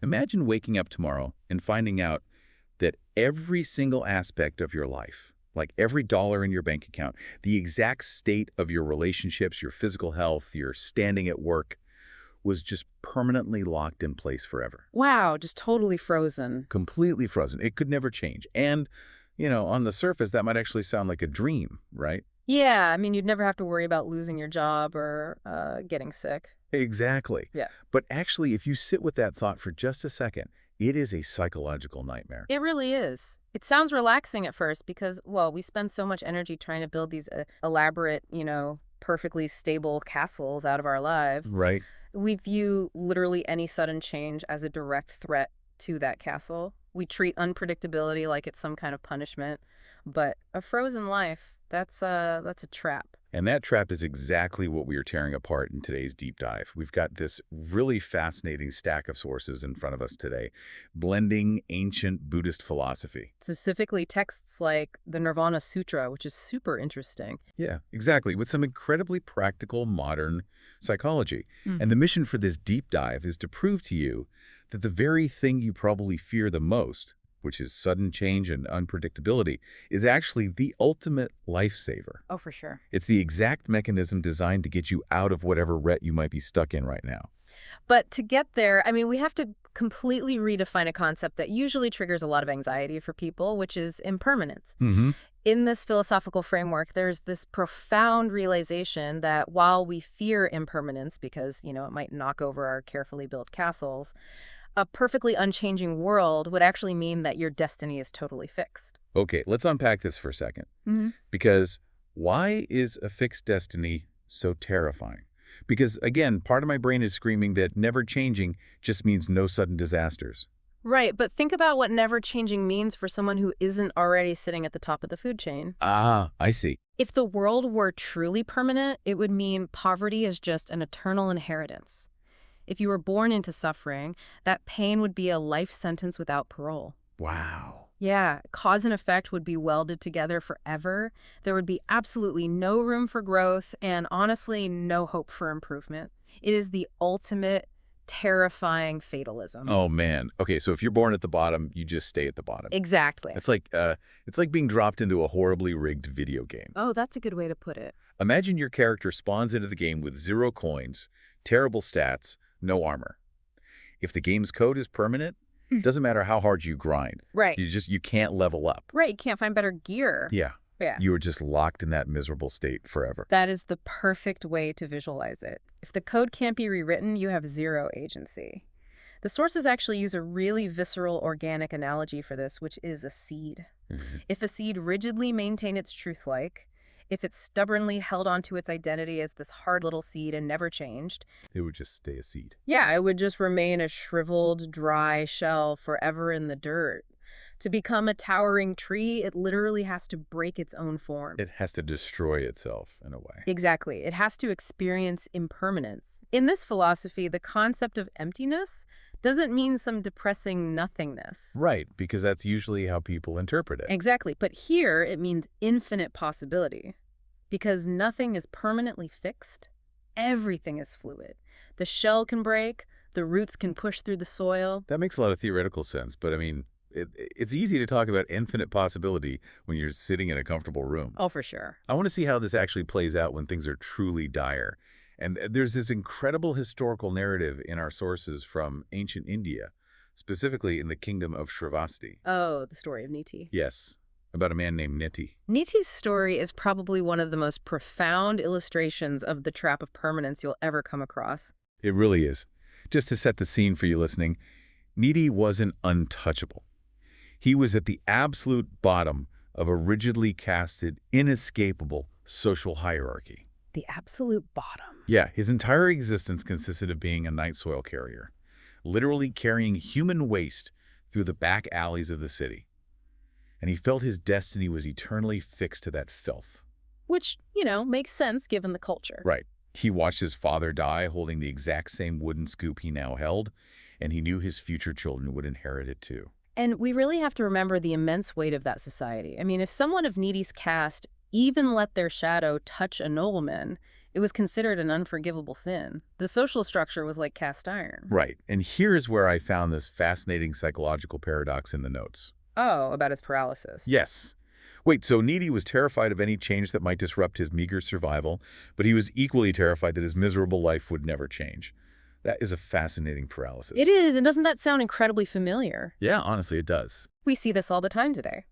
Imagine waking up tomorrow and finding out that every single aspect of your life, like every dollar in your bank account, the exact state of your relationships, your physical health, your standing at work, was just permanently locked in place forever. Wow, just totally frozen. Completely frozen. It could never change. And, on the surface, that might actually sound like a dream, right? Yeah, I mean, you'd never have to worry about losing your job or getting sick. Exactly. Yeah. But actually, if you sit with that thought for just a second, it is a psychological nightmare. It really is. It sounds relaxing at first because, well, we spend so much energy trying to build these elaborate, perfectly stable castles out of our lives. Right? We view literally any sudden change as a direct threat to that castle. We treat unpredictability like it's some kind of punishment. But a frozen life, that's a trap. And that trap is exactly what we are tearing apart in today's deep dive. We've got this really fascinating stack of sources in front of us today, blending ancient Buddhist philosophy. Specifically texts like the Nirvana Sutra, which is super interesting. Yeah, exactly, with some incredibly practical modern psychology. Mm. And the mission for this deep dive is to prove to you that the very thing you probably fear the most, which is sudden change and unpredictability, is actually the ultimate lifesaver. Oh, for sure. It's the exact mechanism designed to get you out of whatever rut you might be stuck in right now. But to get there, I mean, we have to completely redefine a concept that usually triggers a lot of anxiety for people, which is impermanence. Mm-hmm. In this philosophical framework, there's this profound realization that while we fear impermanence because, it might knock over our carefully built castles, a perfectly unchanging world would actually mean that your destiny is totally fixed. Okay, let's unpack this for a second. Mm-hmm. Because why is a fixed destiny so terrifying? Because, again, part of my brain is screaming that never changing just means no sudden disasters. Right, but think about what never changing means for someone who isn't already sitting at the top of the food chain. Ah, I see. If the world were truly permanent, it would mean poverty is just an eternal inheritance. If you were born into suffering, that pain would be a life sentence without parole. Wow. Yeah, cause and effect would be welded together forever. There would be absolutely no room for growth and honestly no hope for improvement. It is the ultimate terrifying fatalism. Oh, man. Okay, so if you're born at the bottom, you just stay at the bottom. Exactly. It's like being dropped into a horribly rigged video game. Oh, that's a good way to put it. Imagine your character spawns into the game with 0 coins, terrible stats, no armor. If the game's code is permanent, doesn't matter how hard you grind. Right. You can't level up. Right, you can't find better gear. Yeah. Yeah. You are just locked in that miserable state forever. That is the perfect way to visualize it. If the code can't be rewritten, you have zero agency. The sources actually use a really visceral organic analogy for this, which is a seed. Mm-hmm. If a seed rigidly maintained its truth-like, if it stubbornly held onto its identity as this hard little seed and never changed, It would just stay a seed. yeah, it would just remain a shriveled, dry shell forever in the dirt. To become a towering tree, it literally has to break its own form. It has to destroy itself in a way. Exactly. It has to experience impermanence. In this philosophy, the concept of emptiness doesn't mean some depressing nothingness. Right, because that's usually how people interpret it. Exactly. But here, it means infinite possibility. Because nothing is permanently fixed, everything is fluid. The shell can break, the roots can push through the soil. That makes a lot of theoretical sense, but I mean, it's easy to talk about infinite possibility when you're sitting in a comfortable room. Oh, for sure. I want to see how this actually plays out when things are truly dire. And there's this incredible historical narrative in our sources from ancient India, specifically in the kingdom of Sravasti. Oh, the story of Niti. Yes, about a man named Niti. Niti's story is probably one of the most profound illustrations of the trap of permanence you'll ever come across. It really is. Just to set the scene for you listening, Niti wasn't untouchable. He was at the absolute bottom of a rigidly casted, inescapable social hierarchy. The absolute bottom. Yeah, his entire existence consisted of being a night soil carrier, literally carrying human waste through the back alleys of the city. And he felt his destiny was eternally fixed to that filth. Which, makes sense given the culture. Right. He watched his father die holding the exact same wooden scoop he now held, and he knew his future children would inherit it too. And we really have to remember the immense weight of that society. I mean, if someone of Niti's caste even let their shadow touch a nobleman, It was considered an unforgivable sin. The social structure was like cast iron. Right. And here's where I found this fascinating psychological paradox in the notes. Oh, about his paralysis. Yes. Wait, so Niti was terrified of any change that might disrupt his meager survival, but he was equally terrified that his miserable life would never change. That is a fascinating paralysis. It is, and doesn't that sound incredibly familiar? Yeah, honestly, it does. We see this all the time today.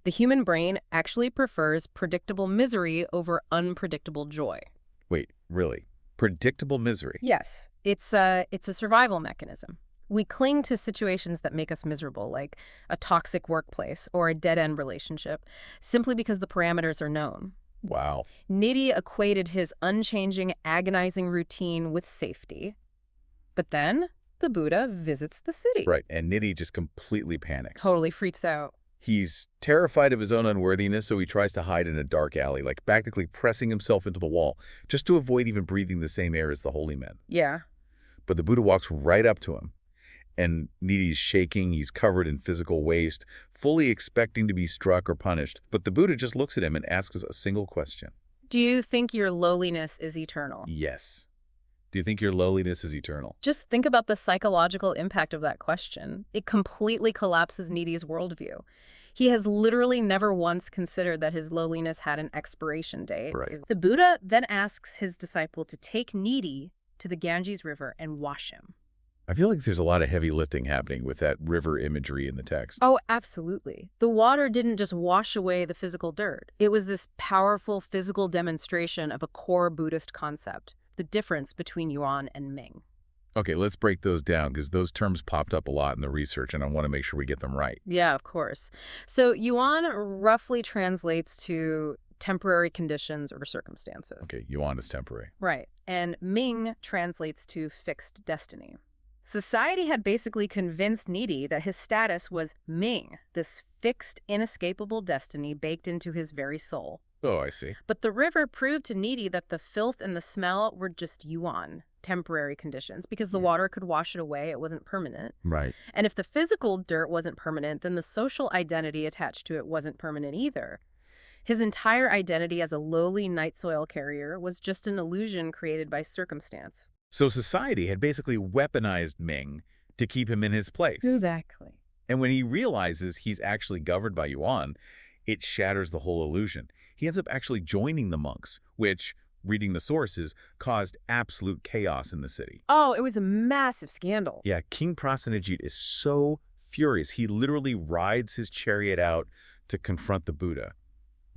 The human brain actually prefers predictable misery over unpredictable joy. Wait, really? Predictable misery? Yes, it's a survival mechanism. We cling to situations that make us miserable, like a toxic workplace or a dead-end relationship, simply because the parameters are known. Wow. Niti equated his unchanging, agonizing routine with safety. But then the Buddha visits the city. Right, and Niti just completely panics. Totally freaks out. He's terrified of his own unworthiness, so he tries to hide in a dark alley, like practically pressing himself into the wall, just to avoid even breathing the same air as the holy men. Yeah. But the Buddha walks right up to him, and Niti's shaking, he's covered in physical waste, fully expecting to be struck or punished. But the Buddha just looks at him and asks us a single question. Do you think your lowliness is eternal? Yes. Do you think your lowliness is eternal? Just think about the psychological impact of that question. It completely collapses Niti's worldview. He has literally never once considered that his lowliness had an expiration date. Right. The Buddha then asks his disciple to take Niti to the Ganges River and wash him. I feel like there's a lot of heavy lifting happening with that river imagery in the text. Oh, absolutely. The water didn't just wash away the physical dirt. It was this powerful physical demonstration of a core Buddhist concept, the difference between Yuan and Ming. Okay, let's break those down because those terms popped up a lot in the research and I want to make sure we get them right. Yeah, of course. So Yuan roughly translates to temporary conditions or circumstances. Okay, Yuan is temporary. Right. And Ming translates to fixed destiny. Society had basically convinced Niti that his status was Ming, this fixed, inescapable destiny baked into his very soul. Oh, I see. But the river proved to Niti that the filth and the smell were just Yuan, temporary conditions, because the water could wash it away. It wasn't permanent. Right. And if the physical dirt wasn't permanent, then the social identity attached to it wasn't permanent either. His entire identity as a lowly night soil carrier was just an illusion created by circumstance. So society had basically weaponized Ming to keep him in his place. Exactly. And when he realizes he's actually governed by Yuan, it shatters the whole illusion. He ends up actually joining the monks, which, reading the sources, caused absolute chaos in the city. Oh, it was a massive scandal. Yeah, King Prasenajit is so furious. He literally rides his chariot out to confront the Buddha,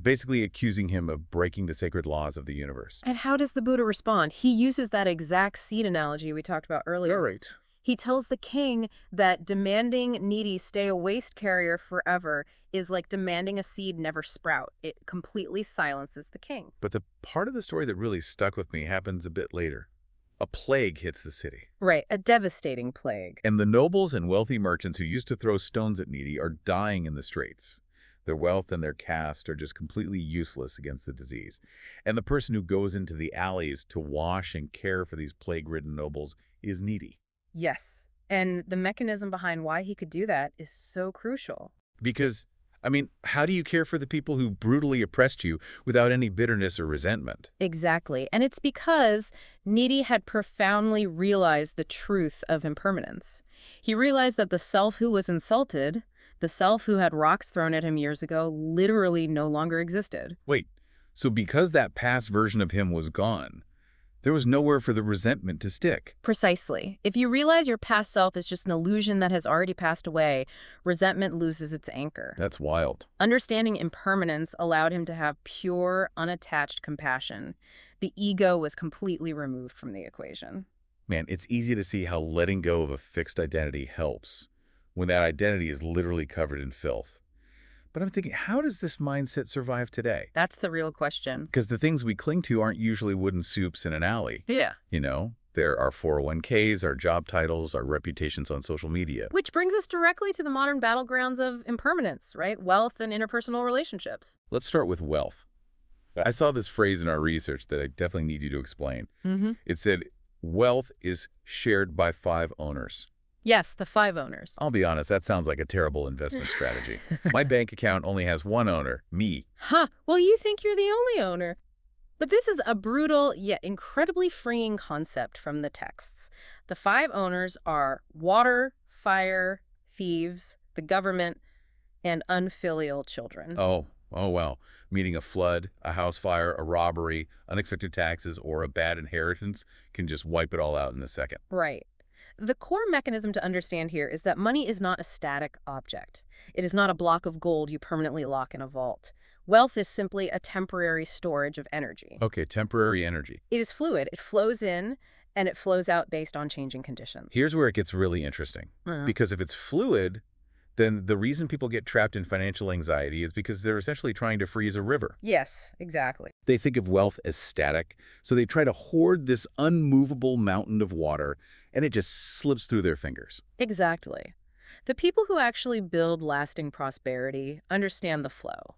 basically accusing him of breaking the sacred laws of the universe. And how does the Buddha respond? He uses that exact seed analogy we talked about earlier. Right. He tells the king that demanding Niti stay a waste carrier forever is like demanding a seed never sprout. It completely silences the king. But the part of the story that really stuck with me happens a bit later. A plague hits the city. Right, a devastating plague. And the nobles and wealthy merchants who used to throw stones at Niti are dying in the streets. Their wealth and their caste are just completely useless against the disease. And the person who goes into the alleys to wash and care for these plague-ridden nobles is Niti. Yes, and the mechanism behind why he could do that is so crucial. Because, I mean, how do you care for the people who brutally oppressed you without any bitterness or resentment? Exactly, and it's because Niti had profoundly realized the truth of impermanence. He realized that the self who was insulted, the self who had rocks thrown at him years ago, literally no longer existed. Wait, so because that past version of him was gone, there was nowhere for the resentment to stick? Precisely. If you realize your past self is just an illusion that has already passed away, resentment loses its anchor. That's wild. Understanding impermanence allowed him to have pure, unattached compassion. The ego was completely removed from the equation. Man, it's easy to see how letting go of a fixed identity helps when that identity is literally covered in filth. But I'm thinking, how does this mindset survive today? That's the real question. Because the things we cling to aren't usually wooden soups in an alley. Yeah. You know, there are 401ks, our job titles, our reputations on social media. Which brings us directly to the modern battlegrounds of impermanence, right? Wealth and interpersonal relationships. Let's start with wealth. I saw this phrase in our research that I definitely need you to explain. It said, wealth is shared by 5 owners. Yes, the 5 owners. I'll be honest, that sounds like a terrible investment strategy. My bank account only has 1 owner, me. Huh. Well, you think you're the only owner. But this is a brutal yet incredibly freeing concept from the texts. The five owners are water, fire, thieves, the government, and unfilial children. Oh, well, meaning a flood, a house fire, a robbery, unexpected taxes, or a bad inheritance can just wipe it all out in a second. Right. The core mechanism to understand here is that money is not a static object. It is not a block of gold you permanently lock in a vault. Wealth is simply a temporary storage of energy. Okay, temporary energy. It is fluid. It flows in and it flows out based on changing conditions. Here's where it gets really interesting. Because if it's fluid, then the reason people get trapped in financial anxiety is because they're essentially trying to freeze a river. Yes, exactly. They think of wealth as static, so they try to hoard this unmovable mountain of water, and it just slips through their fingers. Exactly. The people who actually build lasting prosperity understand the flow.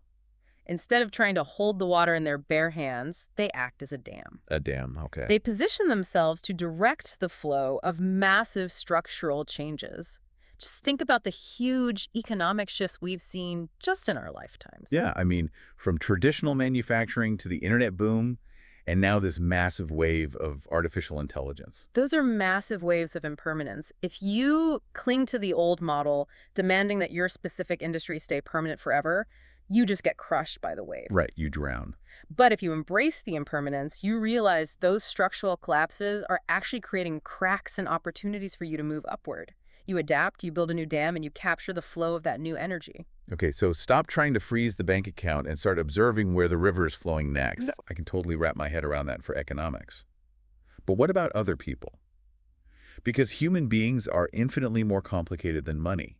Instead of trying to hold the water in their bare hands, they act as a dam. A dam, okay. They position themselves to direct the flow of massive structural changes. Just think about the huge economic shifts we've seen just in our lifetimes. Yeah, I mean, from traditional manufacturing to the internet boom, and now this massive wave of artificial intelligence. Those are massive waves of impermanence. If you cling to the old model, demanding that your specific industry stay permanent forever, you just get crushed by the wave. Right, you drown. But if you embrace the impermanence, you realize those structural collapses are actually creating cracks and opportunities for you to move upward. You adapt, you build a new dam, and you capture the flow of that new energy. Okay, so stop trying to freeze the bank account and start observing where the river is flowing next. I can totally wrap my head around that for economics. But what about other people? Because human beings are infinitely more complicated than money.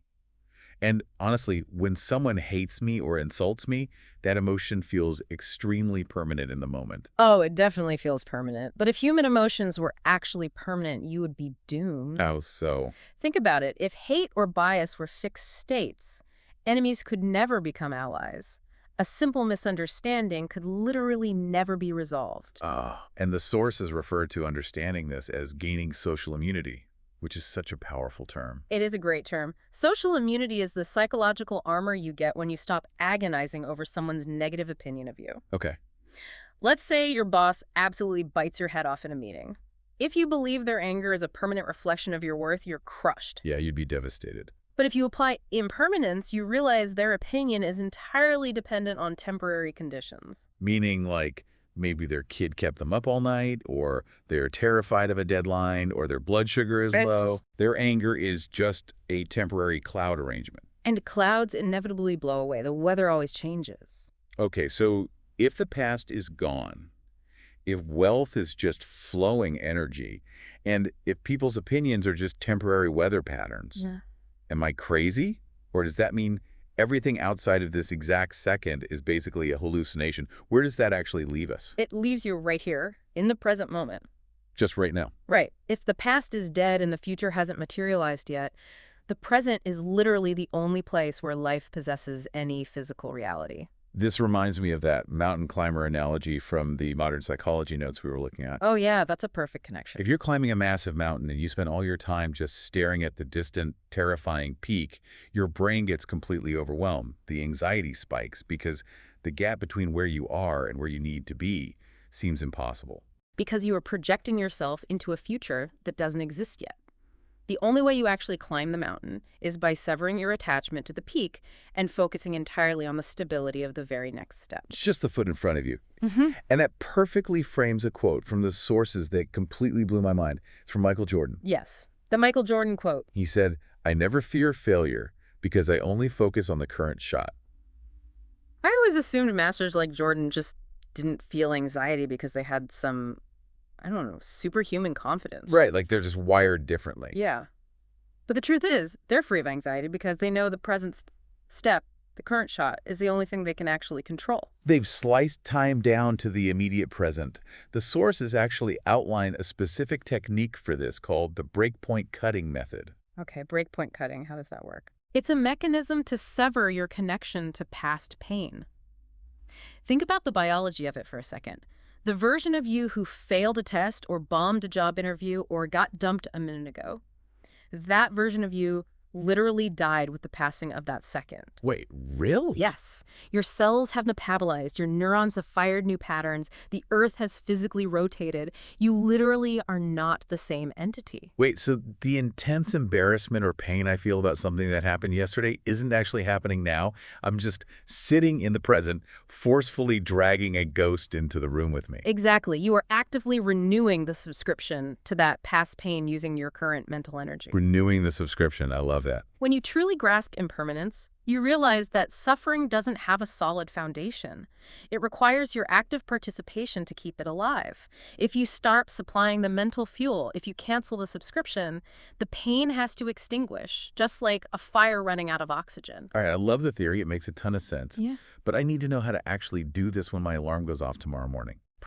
And honestly, when someone hates me or insults me, that emotion feels extremely permanent in the moment. Oh, it definitely feels permanent. But if human emotions were actually permanent, you would be doomed. How so? Think about it. If hate or bias were fixed states, enemies could never become allies. A simple misunderstanding could literally never be resolved. And the sources refer to understanding this as gaining social immunity, which is such a powerful term. It is a great term. Social immunity is the psychological armor you get when you stop agonizing over someone's negative opinion of you. Okay. Let's say your boss absolutely bites your head off in a meeting. If you believe their anger is a permanent reflection of your worth, you're crushed. Yeah, you'd be devastated. But if you apply impermanence, you realize their opinion is entirely dependent on temporary conditions. Meaning, like, maybe their kid kept them up all night, or they're terrified of a deadline, or their blood sugar is low. Their anger is just a temporary cloud arrangement. And clouds inevitably blow away. The weather always changes. Okay, so if the past is gone, if wealth is just flowing energy, and if people's opinions are just temporary weather patterns, am I crazy? Or does that mean everything outside of this exact second is basically a hallucination? Where does that actually leave us? It leaves you right here, in the present moment. Just right now. Right. If the past is dead and the future hasn't materialized yet, the present is literally the only place where life possesses any physical reality. This reminds me of that mountain climber analogy from the modern psychology notes we were looking at. Oh yeah, that's a perfect connection. If you're climbing a massive mountain and you spend all your time just staring at the distant, terrifying peak, your brain gets completely overwhelmed. The anxiety spikes because the gap between where you are and where you need to be seems impossible. Because you are projecting yourself into a future that doesn't exist yet. The only way you actually climb the mountain is by severing your attachment to the peak and focusing entirely on the stability of the very next step. It's just the foot in front of you. And that perfectly frames a quote from the sources that completely blew my mind. It's from Michael Jordan. Yes, the Michael Jordan quote. He said, "I never fear failure because I only focus on the current shot." I always assumed masters like Jordan just didn't feel anxiety because they had some, I don't know, superhuman confidence. Right, like they're just wired differently. Yeah. But the truth is, they're free of anxiety because they know the present step, the current shot, is the only thing they can actually control. They've sliced time down to the immediate present. The sources actually outline a specific technique for this called the breakpoint cutting method. Okay, breakpoint cutting, how does that work? It's a mechanism to sever your connection to past pain. Think about the biology of it for a second. The version of you who failed a test or bombed a job interview or got dumped a minute ago, that version of you literally died with the passing of that second. Wait, really? Yes. Your cells have metabolized, your neurons have fired new patterns, the earth has physically rotated. You literally are not the same entity. Wait, so the intense embarrassment or pain I feel about something that happened yesterday isn't actually happening now? I'm just sitting in the present, forcefully dragging a ghost into the room with me. Exactly. You are actively renewing the subscription to that past pain using your current mental energy. Renewing the subscription. I love that. When you truly grasp impermanence, you realize that suffering doesn't have a solid foundation. It requires your active participation to keep it alive. If you start supplying the mental fuel, if you cancel the subscription, the pain has to extinguish, just like a fire running out of oxygen. All right, I love the theory. It makes a ton of sense. Yeah. But I need to know how to actually do this when my alarm goes off tomorrow morning.